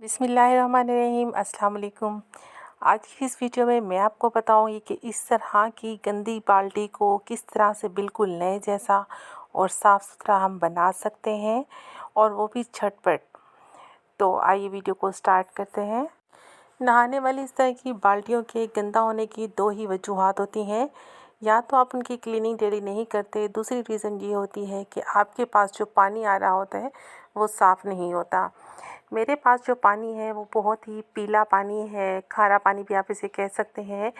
बिस्मिल्लाहिर्रहमानिर्रहीम, अस्सलाम वालेकुम। आज की इस वीडियो में मैं आपको बताऊंगी कि इस तरह की गंदी बाल्टी को किस तरह से बिल्कुल नए जैसा और साफ़ सुथरा हम बना सकते हैं, और वो भी झटपट। तो आइए वीडियो को स्टार्ट करते हैं। नहाने वाली इस तरह की बाल्टियों के गंदा होने की दो ही वजूहात होती हैं। या तो आप उनकी क्लीनिंग डेली नहीं करते, दूसरी रीज़न ये होती है कि आपके पास जो पानी आ रहा होता है वो साफ़ नहीं होता। मेरे पास जो पानी है वो बहुत ही पीला पानी है, खारा पानी भी आप इसे कह सकते हैं।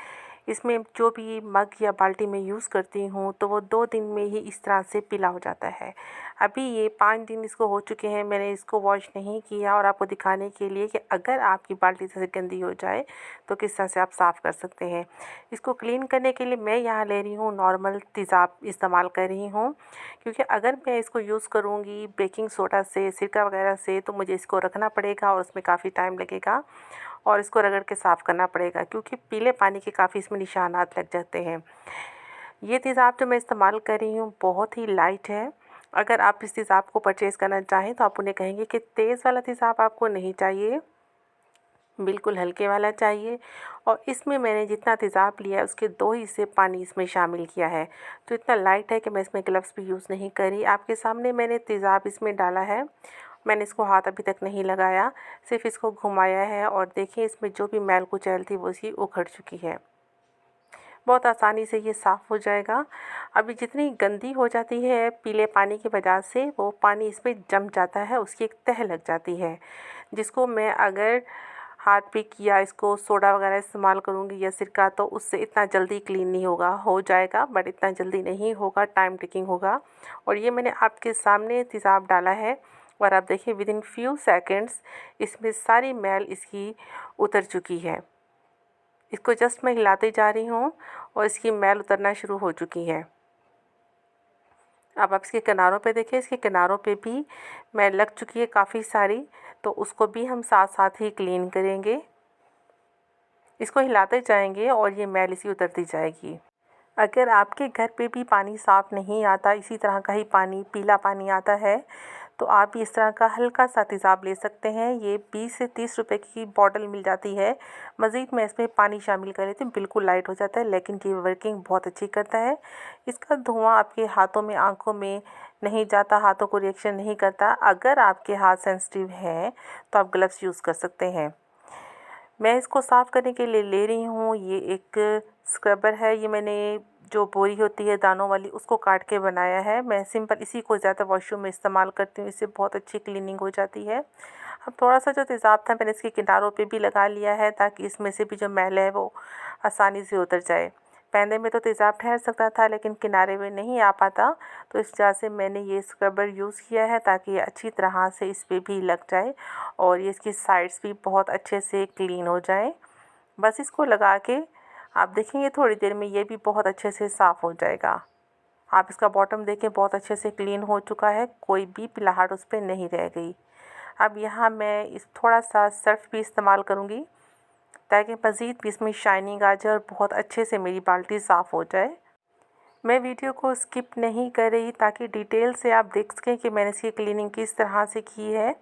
इसमें जो भी मग या बाल्टी में यूज़ करती हूँ तो वो 2 दिन में ही इस तरह से पीला हो जाता है। अभी ये 5 दिन इसको हो चुके हैं, मैंने इसको वॉश नहीं किया, और आपको दिखाने के लिए कि अगर आपकी बाल्टी से गंदी हो जाए तो किस तरह से आप साफ़ कर सकते हैं। इसको क्लीन करने के लिए मैं यहाँ ले रही हूँ नॉर्मल तेज़ाब इस्तेमाल कर रही हूँ, क्योंकि अगर मैं इसको यूज़ करूँगी बेकिंग सोडा से, सिरका वगैरह से, तो मुझे इसको रखना पड़ेगा और उसमें काफ़ी टाइम लगेगा, और इसको रगड़ के साफ़ करना पड़ेगा क्योंकि पीले पानी के काफ़ी इसमें निशानात लग जाते हैं। ये तेज़ाब जो मैं इस्तेमाल कर रही हूँ बहुत ही लाइट है। अगर आप इस तेज़ाब को परचेज़ करना चाहें तो आप उन्हें कहेंगे कि तेज़ वाला तेज़ाब आपको नहीं चाहिए, बिल्कुल हल्के वाला चाहिए। और इसमें मैंने जितना तेज़ाब लिया है उसके 2 हिस्से पानी इसमें शामिल किया है, तो इतना लाइट है कि मैं इसमें ग्लव्स भी यूज़ नहीं करी। आपके सामने मैंने तेज़ाब इसमें डाला है, मैंने इसको हाथ अभी तक नहीं लगाया, सिर्फ इसको घुमाया है, और देखिए इसमें जो भी मैल कुचैल थी वो इसकी उखड़ चुकी है। बहुत आसानी से ये साफ़ हो जाएगा। अभी जितनी गंदी हो जाती है पीले पानी की वजह से, वो पानी इसमें जम जाता है, उसकी एक तह लग जाती है, जिसको मैं अगर हार्पिक या इसको सोडा वगैरह इस्तेमाल करूँगी या सिरका, तो उससे इतना जल्दी क्लीन नहीं होगा। हो जाएगा बट इतना जल्दी नहीं होगा, टाइम टेकिंग होगा। और ये मैंने आपके सामने तेज़ाब डाला है, और आप देखिए विद इन फ्यू सेकेंड्स इसमें सारी मैल इसकी उतर चुकी है। इसको जस्ट मैं हिलाते जा रही हूँ और इसकी मैल उतरना शुरू हो चुकी है। अब आप इसके किनारों पे देखिए, इसके किनारों पे भी मैल लग चुकी है काफ़ी सारी, तो उसको भी हम साथ साथ ही क्लीन करेंगे। इसको हिलाते जाएंगे और ये मैल इसी उतरती जाएगी। अगर आपके घर पे भी पानी साफ़ नहीं आता, इसी तरह का ही पानी पीला पानी आता है, तो आप इस तरह का हल्का सा तेज़ाब ले सकते हैं। ये 20 से 30 रुपए की बॉटल मिल जाती है। मज़ीद मैं इसमें पानी शामिल कर लेती हूँ, बिल्कुल लाइट हो जाता है, लेकिन ये वर्किंग बहुत अच्छी करता है। इसका धुआं आपके हाथों में, आँखों में नहीं जाता, हाथों को रिएक्शन नहीं करता। अगर आपके हाथ सेंसिटिव हैं तो आप ग्लव्स यूज़ कर सकते हैं। मैं इसको साफ़ करने के लिए ले रही हूँ, ये एक स्क्रबर है। ये मैंने जो बोरी होती है दानों वाली, उसको काट के बनाया है। मैं सिंपल इसी को ज़्यादा वॉशरूम में इस्तेमाल करती हूँ, इससे बहुत अच्छी क्लीनिंग हो जाती है। अब थोड़ा सा जो तेज़ाब था मैंने इसके किनारों पे भी लगा लिया है, ताकि इसमें से भी जो मैल है वो आसानी से उतर जाए। पहले में तो तेज़ाब ठहर सकता था, लेकिन किनारे में नहीं आ पाता, तो इस वजह से मैंने ये स्क्रबर यूज़ किया है, ताकि ये अच्छी तरह से इस पर भी लग जाए और ये इसकी साइड्स भी बहुत अच्छे से क्लीन हो जाए। बस इसको लगा के आप देखेंगे थोड़ी देर में ये भी बहुत अच्छे से साफ़ हो जाएगा। आप इसका बॉटम देखें, बहुत अच्छे से क्लीन हो चुका है, कोई भी पिलाहट उस पर नहीं रह गई। अब यहाँ मैं इस थोड़ा सा सर्फ भी इस्तेमाल करूँगी, ताकि मज़ीद भी इसमें शाइनिंग आ जाए और बहुत अच्छे से मेरी बाल्टी साफ़ हो जाए। मैं वीडियो को स्किप नहीं कर रही, ताकि डिटेल से आप देख सकें कि मैंने इसकी क्लीनिंग किस तरह से की है।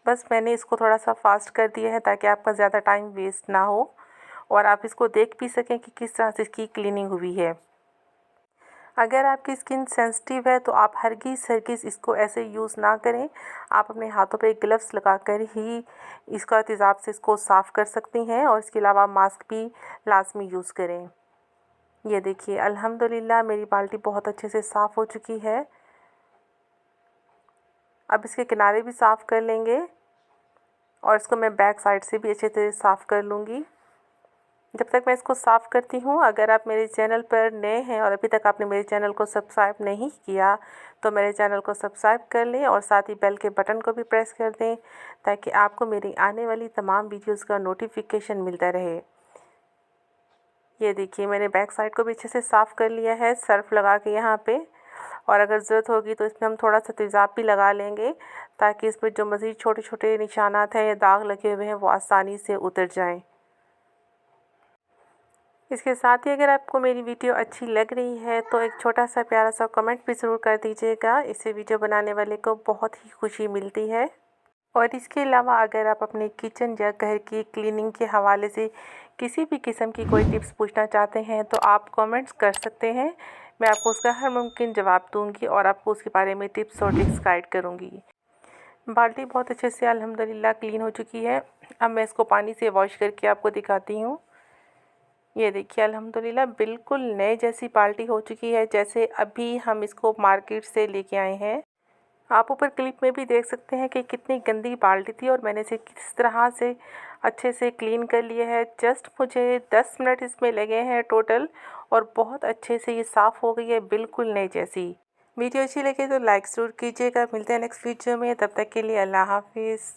बस मैंने इसको थोड़ा सा फास्ट कर दिया है, ताकि आपका ज़्यादा टाइम वेस्ट ना हो और आप इसको देख भी सकें कि किस तरह से इसकी क्लीनिंग हुई है। अगर आपकी स्किन सेंसिटिव है तो आप हरगिज़ इसको ऐसे यूज़ ना करें। आप अपने हाथों पे ग्लव्स लगाकर ही इसका तेज़ाब से इसको साफ़ कर सकती हैं, और इसके अलावा मास्क भी लाजमी यूज़ करें। ये देखिए अल्हम्दुलिल्लाह मेरी बाल्टी बहुत अच्छे से साफ़ हो चुकी है। अब इसके किनारे भी साफ़ कर लेंगे, और इसको मैं बैक साइड से भी अच्छे से साफ़ कर लूँगी। जब तक मैं इसको साफ़ करती हूँ, अगर आप मेरे चैनल पर नए हैं और अभी तक आपने मेरे चैनल को सब्सक्राइब नहीं किया, तो मेरे चैनल को सब्सक्राइब कर लें और साथ ही बेल के बटन को भी प्रेस कर दें, ताकि आपको मेरी आने वाली तमाम वीडियोज़ का नोटिफिकेशन मिलता रहे। ये देखिए मैंने बैक साइड को भी अच्छे से साफ़ कर लिया है सर्फ़ लगा के यहाँ पे, और अगर ज़रूरत होगी तो इसमें हम थोड़ा सा तेज़ाब भी लगा लेंगे, ताकि इसमें जो मज़ीद छोटे छोटे निशानात हैं या दाग लगे हुए हैं वो आसानी से उतर जाएं। इसके साथ ही अगर आपको मेरी वीडियो अच्छी लग रही है तो एक छोटा सा प्यारा सा कमेंट भी ज़रूर कर दीजिएगा, इससे वीडियो बनाने वाले को बहुत ही खुशी मिलती है। और इसके अलावा अगर आप अपने किचन या घर की क्लीनिंग के हवाले से किसी भी किस्म की कोई टिप्स पूछना चाहते हैं तो आप कमेंट्स कर सकते हैं। मैं आपको उसका हर मुमकिन जवाब दूंगी और आपको उसके बारे में टिप्स और ट्रिक्स गाइड करूंगी। बाल्टी बहुत अच्छे से अल्हम्दुलिल्लाह क्लीन हो चुकी है। अब मैं इसको पानी से वॉश करके आपको दिखाती हूँ। ये देखिए अल्हम्दुलिल्लाह बिल्कुल नए जैसी बाल्टी हो चुकी है, जैसे अभी हम इसको मार्केट से लेके आए हैं। आप ऊपर क्लिप में भी देख सकते हैं कि कितनी गंदी बाल्टी थी और मैंने इसे किस तरह से अच्छे से क्लीन कर लिया है। जस्ट मुझे 10 मिनट इसमें लगे हैं टोटल और बहुत अच्छे से ये साफ़ हो गई है, बिल्कुल नई जैसी। वीडियो अच्छी लगे तो लाइक ज़रूर कीजिएगा। मिलते हैं नेक्स्ट वीडियो में, तब तक के लिए अल्लाह हाफिज़।